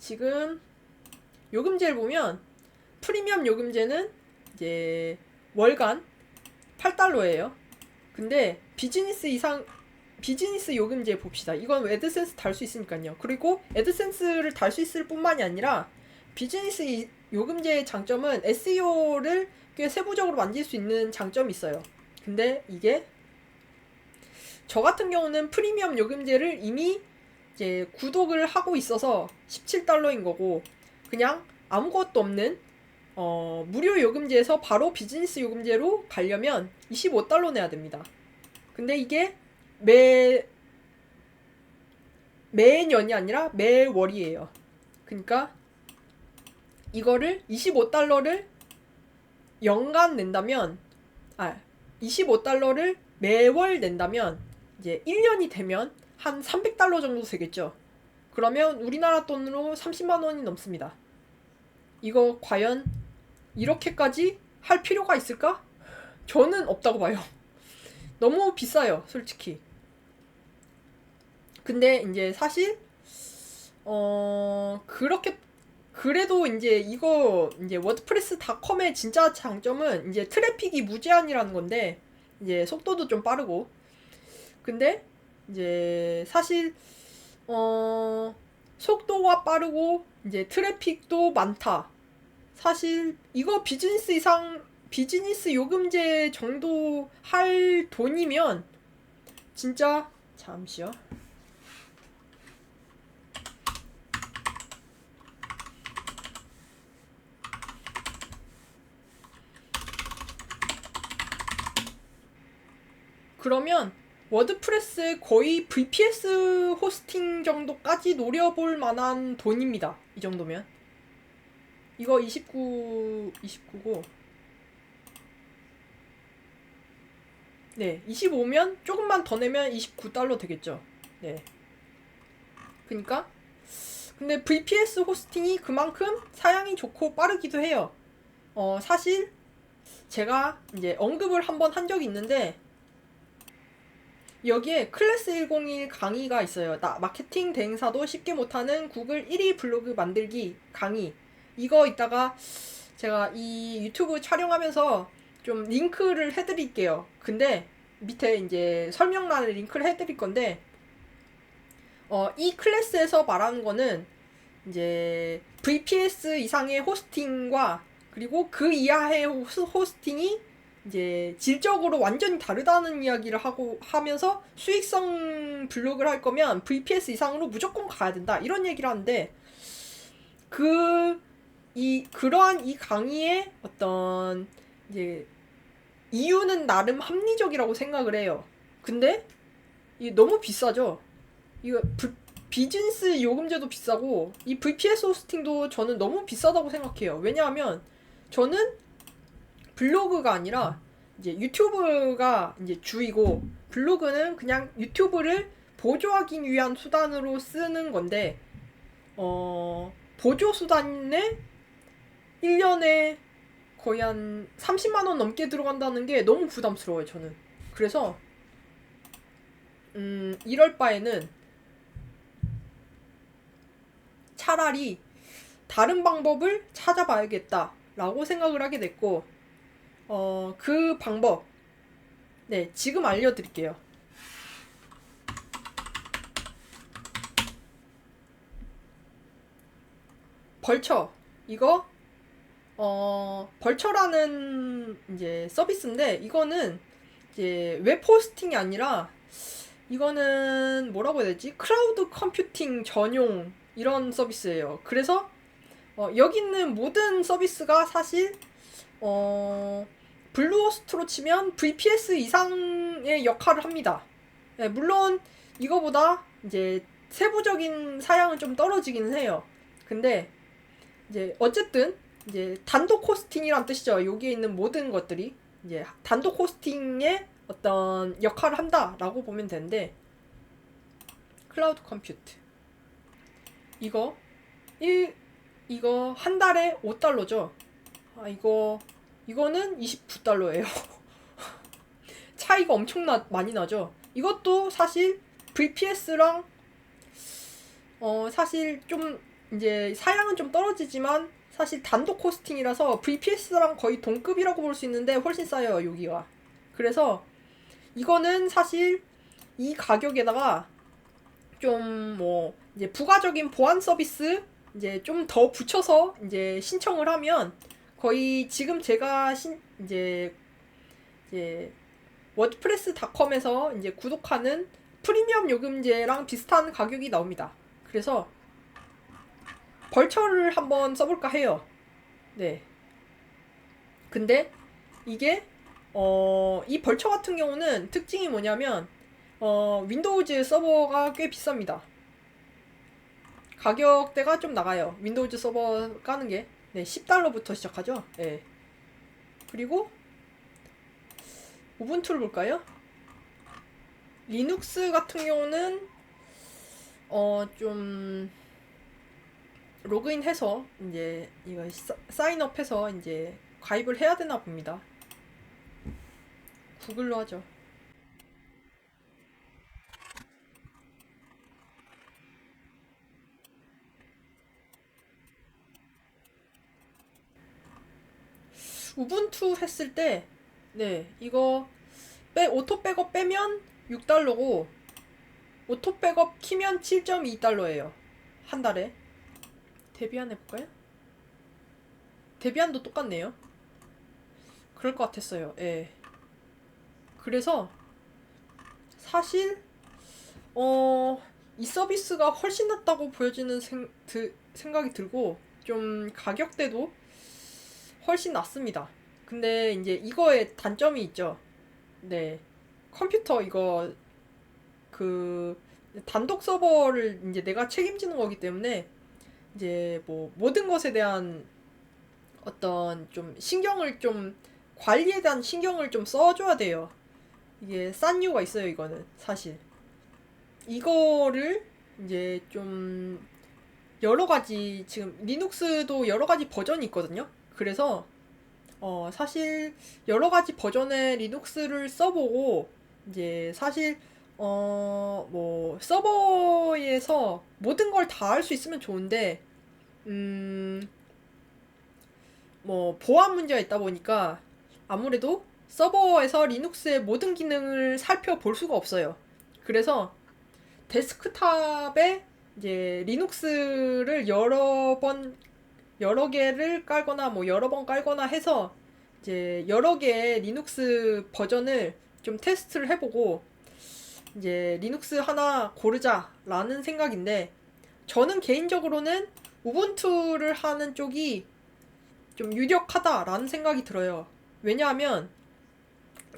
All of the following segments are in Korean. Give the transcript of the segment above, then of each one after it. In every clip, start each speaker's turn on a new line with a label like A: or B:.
A: 지금 요금제를 보면 프리미엄 요금제는 이제 월간 8달러예요. 근데 비즈니스 요금제 봅시다. 이건 애드센스 달 수 있으니까요. 그리고 애드센스를 달 수 있을 뿐만이 아니라 비즈니스 요금제의 장점은 SEO를 꽤 세부적으로 만질 수 있는 장점이 있어요. 근데 이게 저 같은 경우는 프리미엄 요금제를 이미 이제 구독을 하고 있어서 17달러인 거고, 그냥 아무것도 없는 무료 요금제에서 바로 비즈니스 요금제로 가려면 25달러 내야 됩니다. 근데 이게 매년이 아니라 매월이에요. 그러니까 이거를 25달러를 연간 낸다면, 25달러를 매월 낸다면 이제 1년이 되면 한 300달러 정도 되겠죠. 그러면 우리나라 돈으로 30만 원이 넘습니다. 이거 과연 이렇게까지 할 필요가 있을까? 저는 없다고 봐요. 너무 비싸요, 솔직히. 근데 이제 사실 그렇게 그래도 이제 이거 이제 워드프레스닷컴의 진짜 장점은 이제 트래픽이 무제한이라는 건데, 이제 속도도 좀 빠르고. 근데 이제 사실 속도가 빠르고 이제 트래픽도 많다. 사실 이거 비즈니스 요금제 정도 할 돈이면 진짜, 잠시요. 그러면 워드프레스 거의 VPS 호스팅 정도까지 노려볼 만한 돈입니다. 이 정도면. 이거 29고. 네, 25면 조금만 더 내면 29달러 되겠죠. 네. 그니까 근데 VPS 호스팅이 그만큼 사양이 좋고 빠르기도 해요. 사실 제가 이제 언급을 한번 한 적이 있는데, 여기에 클래스 101 강의가 있어요. 마케팅 대행사도 쉽게 못하는 구글 1위 블로그 만들기 강의. 이거 이따가 제가 이 유튜브 촬영하면서 좀 링크를 해드릴게요. 근데 밑에 이제 설명란에 링크를 해드릴 건데, 이 클래스에서 말하는 거는 이제 VPS 이상의 호스팅과 그리고 그 이하의 호스팅이 이제 질적으로 완전히 다르다는 이야기를 하면서 수익성 블로그를 할 거면 VPS 이상으로 무조건 가야 된다, 이런 얘기를 하는데, 그러한 이 강의의 어떤 이제 이유는 나름 합리적이라고 생각을 해요. 근데 이게 너무 비싸죠. 이거 비즈니스 요금제도 비싸고 이 VPS 호스팅도 저는 너무 비싸다고 생각해요. 왜냐하면 저는 블로그가 아니라 이제 유튜브가 이제 주이고, 블로그는 그냥 유튜브를 보조하기 위한 수단으로 쓰는 건데, 보조 수단에 1년에 거의 한 30만 원 넘게 들어간다는 게 너무 부담스러워요, 저는. 그래서 이럴 바에는 차라리 다른 방법을 찾아봐야겠다라고 생각을 하게 됐고, 그 방법, 네, 지금 알려드릴게요. 벌처. 이거 벌처라는 이제 서비스인데, 이거는 이제 웹 호스팅이 아니라 이거는 뭐라고 해야 되지? 클라우드 컴퓨팅 전용 이런 서비스예요. 그래서 여기 있는 모든 서비스가 사실 블루호스트로 치면 VPS 이상의 역할을 합니다. 네, 물론 이거보다 이제 세부적인 사양은 좀 떨어지긴 해요. 근데 이제 어쨌든 이제 단독 호스팅이란 뜻이죠. 여기에 있는 모든 것들이 이제 단독 호스팅의 어떤 역할을 한다라고 보면 되는데, 클라우드 컴퓨트 이거 한 달에 5달러죠. 이거는 29달러예요. 차이가 엄청 많이 나죠. 이것도 사실 VPS랑 사실 좀 이제 사양은 좀 떨어지지만 사실 단독 호스팅이라서 VPS랑 거의 동급이라고 볼 수 있는데 훨씬 싸요 여기가. 그래서 이거는 사실 이 가격에다가 좀 뭐 이제 부가적인 보안 서비스 이제 좀 더 붙여서 이제 신청을 하면 거의 지금 제가 이제 워드프레스닷컴에서 이제 구독하는 프리미엄 요금제랑 비슷한 가격이 나옵니다. 그래서 벌처를 한번 써볼까 해요. 네. 근데 이게 이 벌처 같은 경우는 특징이 뭐냐면 윈도우즈 서버가 꽤 비쌉니다. 가격대가 좀 나가요. 윈도우즈 서버 까는 게. 네, $10부터 시작하죠. 네. 그리고 우분투를 볼까요? 리눅스 같은 경우는 좀 로그인해서 이제 이거 사인업해서 이제 가입을 해야 되나 봅니다. 구글로 하죠. 우분투 했을 때, 네, 이거 오토 백업 빼면 $6고, 오토 백업 키면 $7.2예요. 한 달에. 데비안 해볼까요? 데비안도 똑같네요. 그럴 것 같았어요. 예. 그래서 사실 이 서비스가 훨씬 낫다고 보여지는 생각이 들고 좀 가격대도 훨씬 낫습니다. 근데 이제 이거에 단점이 있죠. 네. 컴퓨터 이거 그 단독 서버를 이제 내가 책임지는 거기 때문에 이제 뭐 모든 것에 대한 어떤 좀 신경을 좀 관리에 대한 신경을 좀 써줘야 돼요. 이게 싼 이유가 있어요, 이거는 사실. 이거를 이제 좀 여러 가지 지금 리눅스도 여러 가지 버전이 있거든요. 그래서 사실 여러 가지 버전의 리눅스를 써보고 이제 사실 뭐 서버에서 모든 걸 다 할 수 있으면 좋은데 뭐 보안 문제가 있다 보니까 아무래도 서버에서 리눅스의 모든 기능을 살펴볼 수가 없어요. 그래서 데스크탑에 이제 리눅스를 여러 개를 깔거나 뭐 여러 번 깔거나 해서 이제 여러 개의 리눅스 버전을 좀 테스트를 해보고 이제 리눅스 하나 고르자라는 생각인데 저는 개인적으로는 우분투를 하는 쪽이 좀 유력하다라는 생각이 들어요. 왜냐하면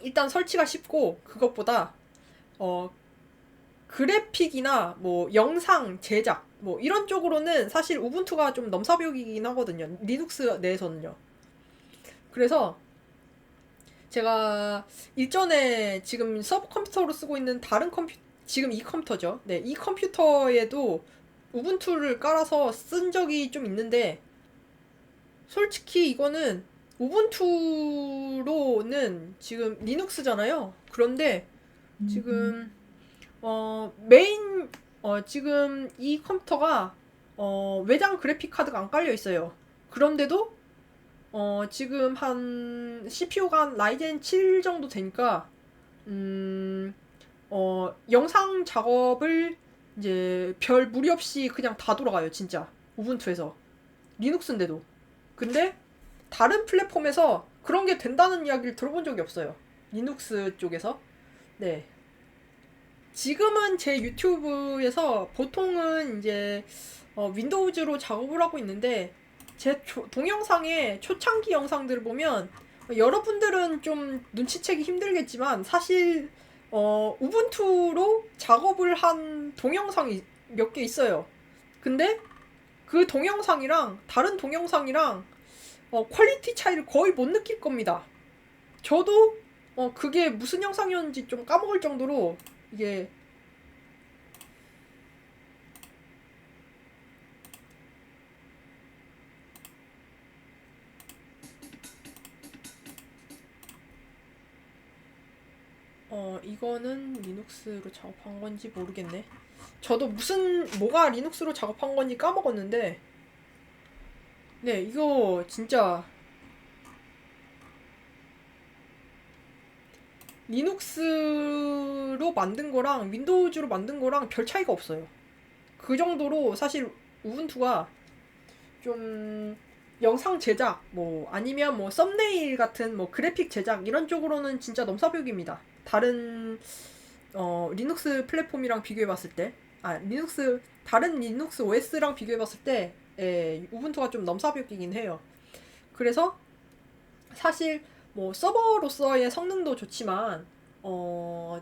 A: 일단 설치가 쉽고 그것보다 어 그래픽이나 뭐 영상 제작 뭐 이런 쪽으로는 사실 우분투가 좀 넘사벽이긴 하거든요. 리눅스 내에서는요. 그래서 제가 일전에 지금 서브 컴퓨터로 쓰고 있는 다른 지금 이 컴퓨터죠. 네, 이 컴퓨터에도 우분투를 깔아서 쓴 적이 좀 있는데 솔직히 이거는 우분투로는 지금 리눅스잖아요. 그런데 지금 메인 지금 이 컴퓨터가 외장 그래픽 카드가 안 깔려 있어요. 그런데도 지금 한 CPU가 한 라이젠 7 정도 되니까 영상 작업을 이제 별 무리 없이 그냥 다 돌아가요, 진짜. 우분투에서. 리눅스인데도. 근데 다른 플랫폼에서 그런 게 된다는 이야기를 들어본 적이 없어요. 리눅스 쪽에서. 네. 지금은 제 유튜브에서 보통은 이제 윈도우즈로 작업을 하고 있는데 제 동영상에 초창기 영상들을 보면 여러분들은 좀 눈치채기 힘들겠지만 사실 우분투로 작업을 한 동영상이 몇 개 있어요. 근데 그 동영상이랑 다른 동영상이랑 퀄리티 차이를 거의 못 느낄 겁니다. 저도 그게 무슨 영상이었는지 좀 까먹을 정도로 이게 이거는 리눅스로 작업한 건지 모르겠네. 저도 뭐가 리눅스로 작업한 건지 까먹었는데 네, 이거 진짜 리눅스로 만든 거랑 윈도우즈로 만든 거랑 별 차이가 없어요. 그 정도로 사실 우분투가 좀 영상 제작 뭐 아니면 뭐 썸네일 같은 뭐 그래픽 제작 이런 쪽으로는 진짜 넘사벽입니다. 다른 리눅스 플랫폼이랑 비교해 봤을 때, 다른 리눅스 OS랑 비교해 봤을 때, 우분투가 좀 넘사벽이긴 해요. 그래서 사실 뭐 서버로서의 성능도 좋지만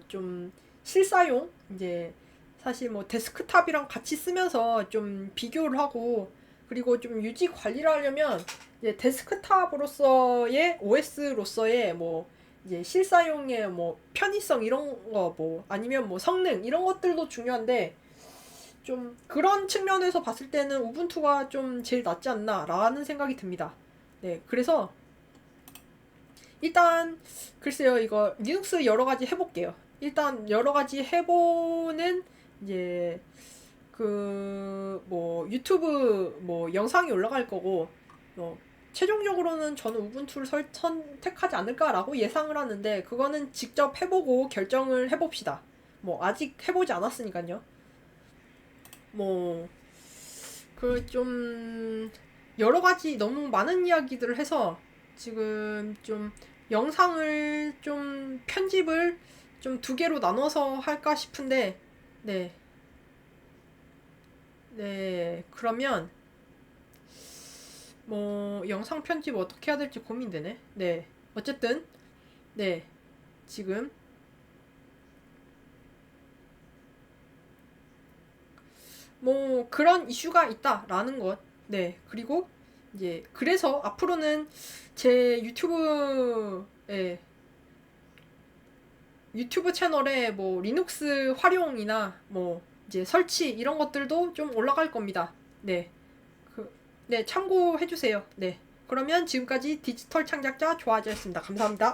A: 좀 실사용 이제 사실 뭐 데스크탑이랑 같이 쓰면서 좀 비교를 하고 그리고 좀 유지 관리를 하려면 이제 데스크탑으로서의 OS로서의 뭐 이제 실사용의 뭐 편의성 이런 거 뭐 아니면 뭐 성능 이런 것들도 중요한데 좀 그런 측면에서 봤을 때는 우분투가 좀 제일 낫지 않나라는 생각이 듭니다. 네, 그래서 일단 글쎄요 이거 리눅스 여러 가지 해볼게요. 일단 여러 가지 해보는 이제 그 뭐 유튜브 뭐 영상이 올라갈 거고 최종적으로는 저는 우분투를 선택하지 않을까라고 예상을 하는데 그거는 직접 해보고 결정을 해봅시다. 뭐 아직 해보지 않았으니까요. 뭐 그 좀 여러 가지 너무 많은 이야기들을 해서 지금 좀 영상을 좀 편집을 좀 두 개로 나눠서 할까 싶은데 네. 네. 그러면 뭐 영상 편집 어떻게 해야 될지 고민되네. 네. 어쨌든 네. 지금 뭐 그런 이슈가 있다라는 것. 네. 그리고 이제 그래서 앞으로는 제 유튜브 채널에 뭐 리눅스 활용이나 뭐 이제 설치 이런 것들도 좀 올라갈 겁니다. 네. 네, 참고해 주세요. 네. 그러면 지금까지 디지털 창작자 조아지였습니다. 감사합니다.